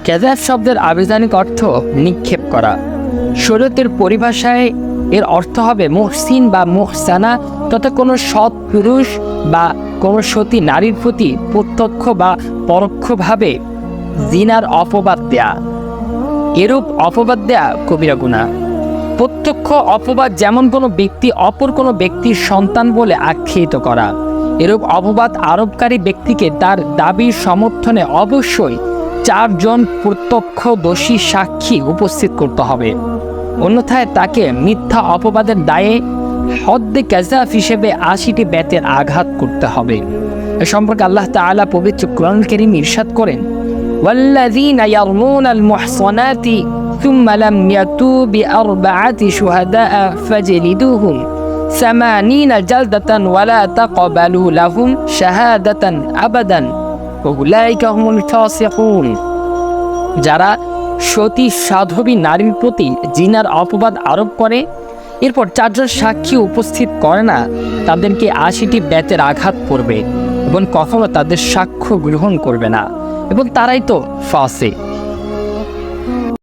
কাযাব শব্দের আবিধানিক অর্থ নিক্ষেপ করা। শরীয়তের পরিভাষায় এর অর্থ হবে মুহসিন বা মুহসানা, তথা কোনো সৎ পুরুষ বা কোনো সতী নারীর প্রতি প্রত্যক্ষ বা পরোক্ষভাবে জিনার অপবাদ দেয়া। এরূপ অপবাদ দেয়া কবিরা গুনাহ। প্রত্যক্ষ অপবাদ যেমন কোনো ব্যক্তি অপর কোনো ব্যক্তির সন্তান বলে আখ্যায়িত করা। এরূপ অপবাদ আরোপকারী ব্যক্তিকে তার দাবির সমর্থনে অবশ্যই 4 জন প্রত্যক্ষ দোষী সাক্ষী উপস্থিত করতে হবে, অন্যথায় তাকে মিথ্যা অপবাদের দায়ে হদ্দে কাযাব হিসেবে 80টি বেতের আঘাত করতে হবে। এ সম্পর্কে আল্লাহ তাআলা পবিত্র কোরআনুল কারীমে ইরশাদ করেন, ওয়াল্লাযীনা ইয়ারমুনাল মুহসানাতি সুম্মা লাম ইয়াতু বিআরবাআতি শুহাদাআ ফাজলিদুহুম 80 জালদাতান ওয়ালা তাকবালু লাহুম শাহাদাতান আবাদান ওয়া উলাইকা হুমুল ফাসিকুন। যারা সতী সাধবী নারীর প্রতি জিনার অপবাদ আরোপ করে, এরপর 4 জন সাক্ষী উপস্থিত করে না, তাদেরকে 80টি বেতের আঘাত করবে এবং কখনো তাদের সাক্ষ্য গ্রহণ করবে না, এবং তারাই তো ফাসিক।